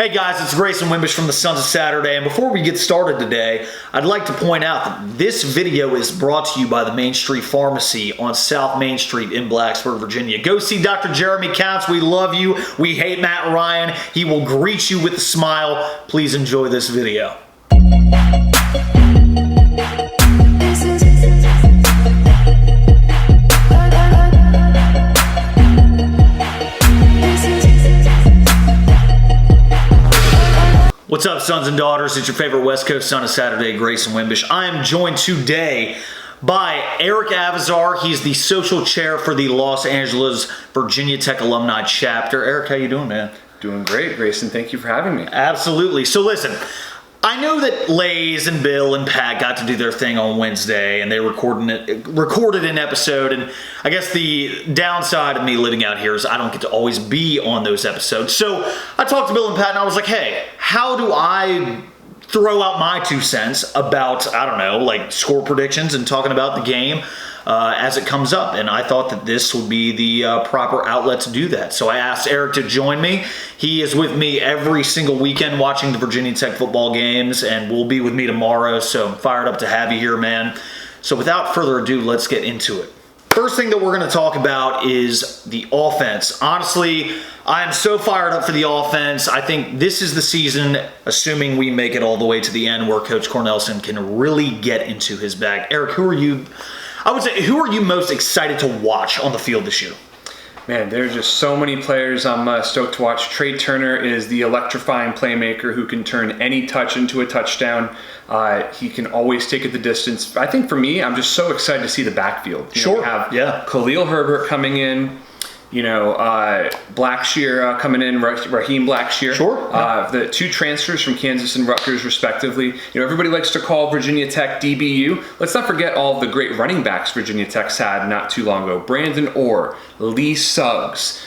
Hey guys, it's Grayson Wimbish from the Sons of Saturday, and before we get started today, I'd like to point out that this video is brought to you by the Main Street Pharmacy on South Main Street in Blacksburg, Virginia. Go see Dr. Jeremy Counts. We love you. We hate Matt Ryan. He will greet you with a smile. Please enjoy this video. What's up, sons and daughters? It's your favorite West Coast son of Saturday, Grayson Wimbish. I am joined today by Eric Avissar. He's the social chair for the Los Angeles Virginia Tech Alumni chapter. Eric, how you doing, man? Doing great, Grayson. Thank you for having me. Absolutely. So listen, I know that Lays and Bill and Pat got to do their thing on Wednesday, and they recorded an episode, and I guess the downside of me living out here is I don't get to always be on those episodes. So I talked to Bill and Pat, and I was like, hey, how do I throw out my 2 cents about, I don't know, like score predictions and talking about the game as it comes up? And I thought that this would be the proper outlet to do that. So I asked Eric to join me. He is with me every single weekend watching the Virginia Tech football games, and will be with me tomorrow. So I'm fired up to have you here, man. So without further ado, let's get into it. First thing that we're going to talk about is the offense. Honestly, I am so fired up for the offense. I think this is the season, assuming we make it all the way to the end, where Coach Cornelsen can really get into his bag. Eric, who are you most excited to watch on the field this year? Man, there are just so many players I'm stoked to watch. Trey Turner is the electrifying playmaker who can turn any touch into a touchdown. He can always take it the distance. I think for me, I'm just so excited to see the backfield. Sure. We have Khalil Herbert coming in. Blackshear coming in, Raheem Blackshear. Sure. The 2 transfers from Kansas and Rutgers, respectively. Everybody likes to call Virginia Tech DBU. Let's not forget all of the great running backs Virginia Tech's had not too long ago. Brandon Orr, Lee Suggs,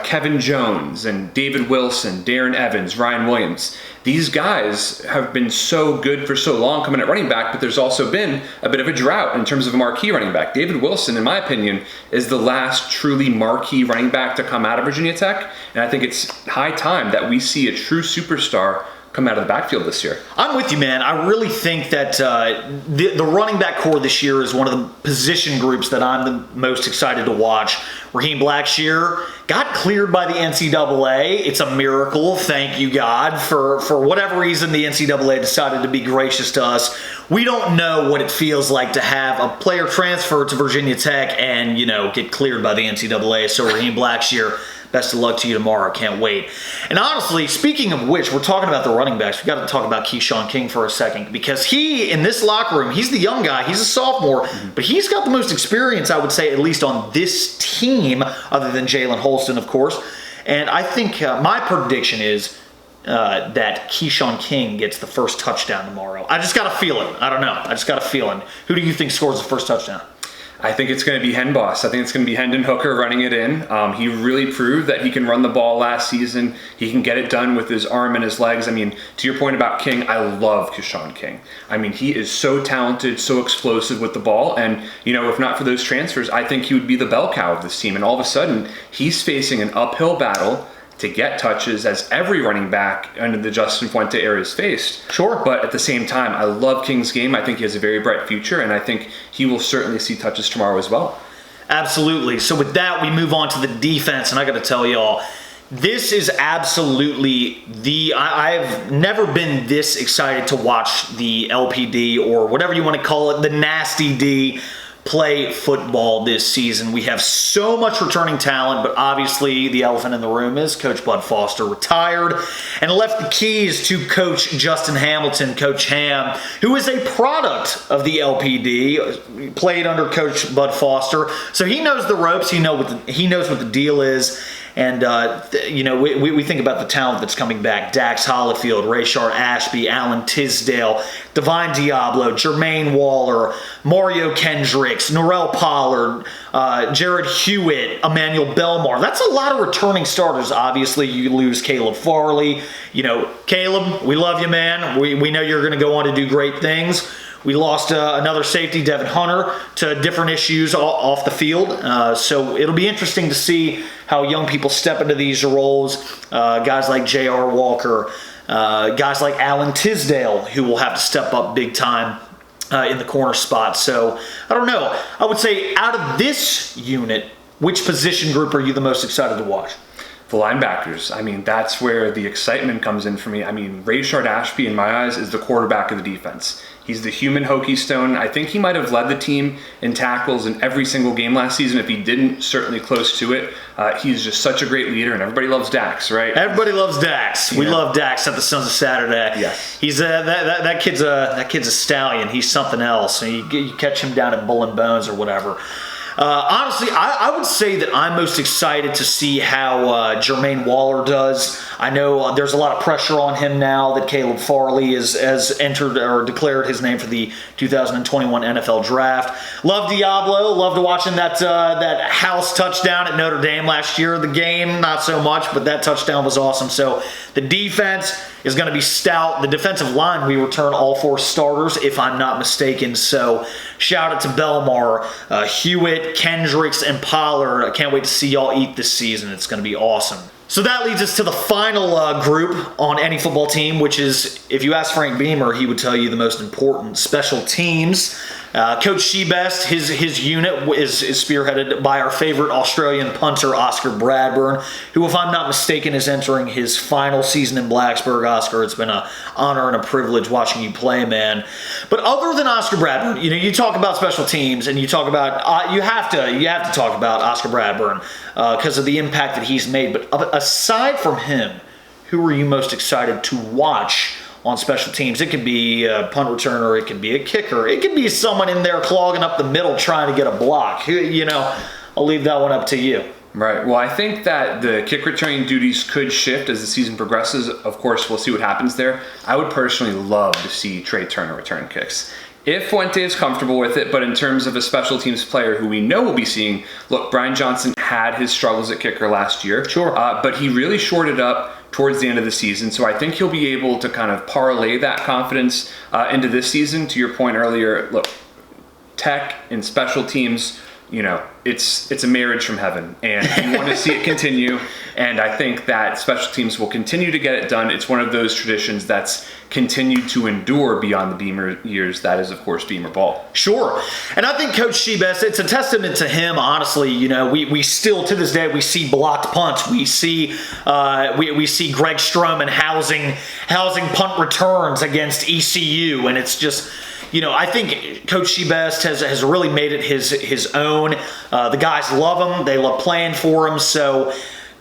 Kevin Jones and David Wilson, Darren Evans, Ryan Williams. These guys have been so good for so long coming at running back, but there's also been a bit of a drought in terms of a marquee running back. David Wilson, in my opinion, is the last truly marquee running back to come out of Virginia Tech, and I think it's high time that we see a true superstar come out of the backfield this year. I'm with you, man. I really think that the running back core this year is one of the position groups that I'm the most excited to watch. Raheem Blackshear got cleared by the NCAA. It's a miracle. Thank you, God. For whatever reason, the NCAA decided to be gracious to us. We don't know what it feels like to have a player transfer to Virginia Tech and, get cleared by the NCAA. So Raheem Blackshear, best of luck to you tomorrow. Can't wait. And honestly, speaking of which, we're talking about the running backs. We've got to talk about Keyshawn King for a second, because he, in this locker room, he's the young guy. He's a sophomore, but he's got the most experience, I would say, at least on this team, other than Jalen Holston, of course. And I think my prediction is that Keyshawn King gets the first touchdown tomorrow. I just got a feeling. I don't know. I just got a feeling. Who do you think scores the first touchdown? I think it's going to be Hen Boss. I think it's going to be Hendon Hooker running it in. He really proved that he can run the ball last season. He can get it done with his arm and his legs. To your point about King, I love Keyshawn King. He is so talented, so explosive with the ball. And, if not for those transfers, I think he would be the bell cow of this team. And all of a sudden, he's facing an uphill battle to get touches, as every running back under the Justin Fuente era is faced. Sure. But at the same time, I love King's game. I think he has a very bright future, and I think he will certainly see touches tomorrow as well. Absolutely. So with that, we move on to the defense, and I got to tell y'all, this is absolutely I've never been this excited to watch the LPD, or whatever you want to call it, the Nasty D, play football this season. We have so much returning talent, but obviously the elephant in the room is Coach Bud Foster retired and left the keys to Coach Justin Hamilton, Coach Ham, who is a product of the LPD, played under Coach Bud Foster. So he knows the ropes. He knows what the deal is. And, we think about the talent that's coming back. Dax Hollifield, Rayshard Ashby, Alan Tisdale, Divine Diablo, Jermaine Waller, Mario Kendricks, Norrell Pollard, Jared Hewitt, Emmanuel Belmar. That's a lot of returning starters. Obviously, you lose Caleb Farley. Caleb, we love you, man. We know you're going to go on to do great things. We lost another safety, Devin Hunter, to different issues off the field. So it'll be interesting to see how young people step into these roles. Guys like J.R. Walker, guys like Alan Tisdale, who will have to step up big time in the corner spot. So, I don't know. I would say out of this unit, which position group are you the most excited to watch? The linebackers. I mean, that's where the excitement comes in for me. I mean, Rayshard Ashby, in my eyes, is the quarterback of the defense. He's the human Hokie stone. I think he might have led the team in tackles in every single game last season. If he didn't, certainly close to it. He's just such a great leader, and everybody loves Dax, right? Everybody loves Dax. We love Dax at the Sons of Saturday. Yes. He's that kid's a stallion. He's something else. And you catch him down at Bull and Bones or whatever. Honestly, I would say that I'm most excited to see how Jermaine Waller does. I know there's a lot of pressure on him now that Caleb Farley has entered or declared his name for the 2021 NFL Draft. Love Diablo. Loved watching that house touchdown at Notre Dame last year. The game, not so much, but that touchdown was awesome. So the defense is going to be stout. The defensive line, we return all 4 starters, if I'm not mistaken. So shout out to Belmar, Hewitt, Kendricks, and Pollard. I can't wait to see y'all eat this season. It's going to be awesome. So that leads us to the final group on any football team, which is, if you ask Frank Beamer, he would tell you the most important: special teams. Coach Shebest, his unit is spearheaded by our favorite Australian punter, Oscar Bradburn, who, if I'm not mistaken, is entering his final season in Blacksburg. Oscar, it's been an honor and a privilege watching you play, man. But other than Oscar Bradburn, you talk about special teams, and you talk about you have to talk about Oscar Bradburn because of the impact that he's made. But aside from him, who are you most excited to watch on special teams? It could be a punt returner, it could be a kicker, it could be someone in there clogging up the middle trying to get a block. I'll leave that one up to you. Right. Well, I think that the kick returning duties could shift as the season progresses. Of course, we'll see what happens there. I would personally love to see Trey Turner return kicks, if Fuente is comfortable with it. But in terms of a special teams player who we know we'll be seeing, look, Brian Johnson had his struggles at kicker last year. Sure. But he really shored it up towards the end of the season. So I think he'll be able to kind of parlay that confidence into this season. To your point earlier, look, Tech and special teams, it's a marriage from heaven, and you want to see it continue. And I think that special teams will continue to get it done. It's one of those traditions that's continued to endure beyond the Beamer years. That is, of course, Beamer ball. Sure. And I think Coach Shebest, it's a testament to him, honestly. We still, to this day, we see blocked punts. We see Greg Stroman housing punt returns against ECU, and it's just, I think Coach Shebest has really made it his own. The guys love him. They love playing for him. So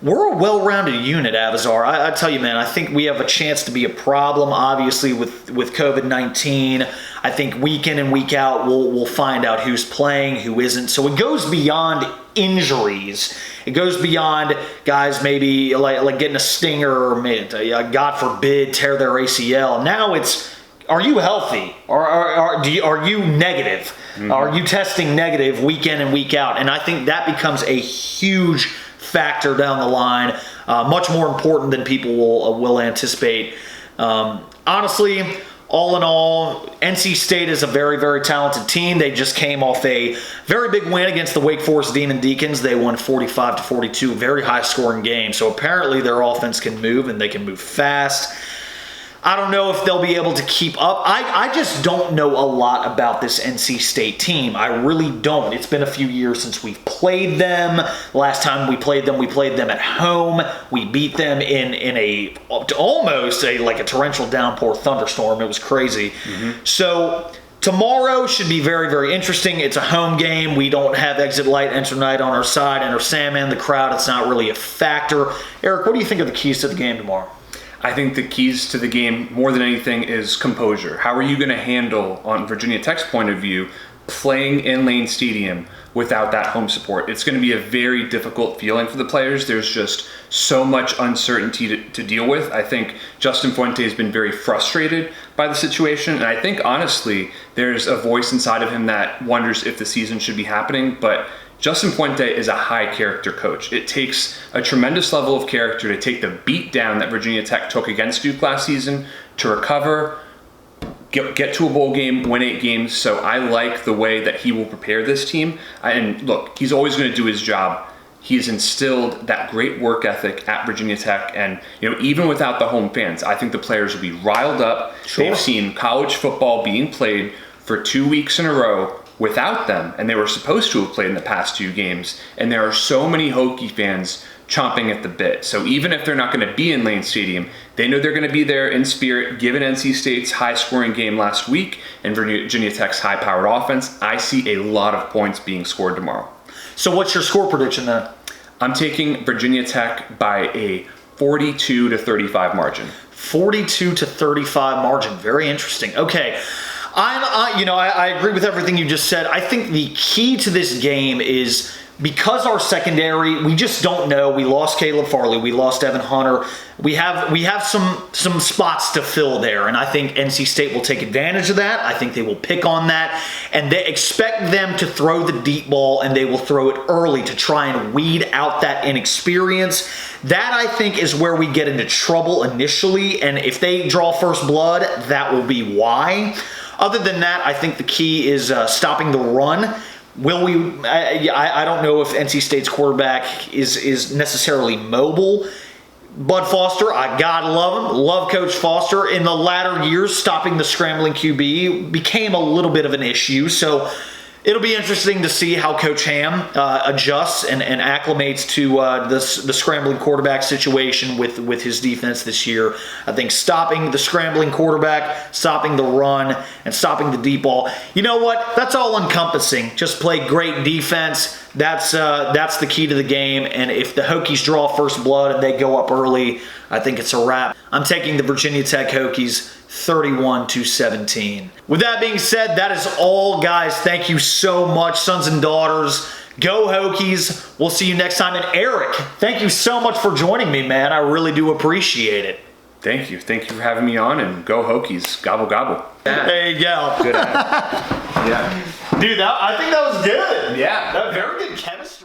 we're a well-rounded unit, Avissar. I tell you, man, I think we have a chance to be a problem, obviously, with COVID-19. I think week in and week out, we'll find out who's playing, who isn't. So it goes beyond injuries. It goes beyond guys maybe like getting a stinger or, God forbid, tear their ACL. Now it's, are you healthy? Are you negative? Mm-hmm. Are you testing negative week in and week out? And I think that becomes a huge factor down the line, much more important than people will anticipate. Honestly, all in all, NC State is a very, very talented team. They just came off a very big win against the Wake Forest Demon Deacons. They won 45-42, very high-scoring game. So apparently their offense can move, and they can move fast. I don't know if they'll be able to keep up. I just don't know a lot about this NC State team. I really don't. It's been a few years since we've played them. Last time we played them at home. We beat them in almost like a torrential downpour thunderstorm. It was crazy. Mm-hmm. So tomorrow should be very, very interesting. It's a home game. We don't have Exit Light, Enter Night on our side. Enter Sandman, the crowd, it's not really a factor. Eric, what do you think of the keys to the game tomorrow? I think the keys to the game, more than anything, is composure. How are you going to handle, on Virginia Tech's point of view, playing in Lane Stadium without that home support? It's going to be a very difficult feeling for the players. There's just so much uncertainty to deal with. I think Justin Fuente has been very frustrated by the situation, and I think, honestly, there's a voice inside of him that wonders if the season should be happening, but Justin Fuente is a high-character coach. It takes a tremendous level of character to take the beat down that Virginia Tech took against Duke last season, to recover, get to a bowl game, win 8 games. So I like the way that he will prepare this team. And look, he's always going to do his job. He has instilled that great work ethic at Virginia Tech, and even without the home fans, I think the players will be riled up. Sure. They've seen college football being played for 2 weeks in a row without them, and they were supposed to have played in the past 2 games, and there are so many Hokie fans chomping at the bit. So even if they're not going to be in Lane Stadium, they know they're going to be there in spirit. Given NC State's high-scoring game last week and Virginia Tech's high-powered offense, I see a lot of points being scored tomorrow. So what's your score prediction then? I'm taking Virginia Tech by a 42-35 margin. 42-35 margin. Very interesting. Okay. I agree with everything you just said. I think the key to this game is because our secondary, we just don't know. We lost Caleb Farley. We lost Evan Hunter. We have some spots to fill there, and I think NC State will take advantage of that. I think they will pick on that, and they expect them to throw the deep ball, and they will throw it early to try and weed out that inexperience. That, I think, is where we get into trouble initially, and if they draw first blood, that will be why. Other than that, I think the key is stopping the run. Will we? I don't know if NC State's quarterback is necessarily mobile. Bud Foster, I gotta love him. Love Coach Foster. In the latter years, stopping the scrambling QB became a little bit of an issue. So it'll be interesting to see how Coach Ham adjusts and acclimates to the scrambling quarterback situation with his defense this year. I think stopping the scrambling quarterback, stopping the run, and stopping the deep ball. You know what? That's all encompassing. Just play great defense. That's the key to the game. And if the Hokies draw first blood and they go up early, I think it's a wrap. I'm taking the Virginia Tech Hokies 31-17. With that being said, that is all, guys. Thank you so much, sons and daughters. Go Hokies. We'll see you next time. And Eric, thank you so much for joining me, man. I really do appreciate it. Thank you. Thank you for having me on, and go Hokies. Gobble, gobble. There you go. Good ad. Yeah. Dude, I think that was good. Yeah. That very good chemistry.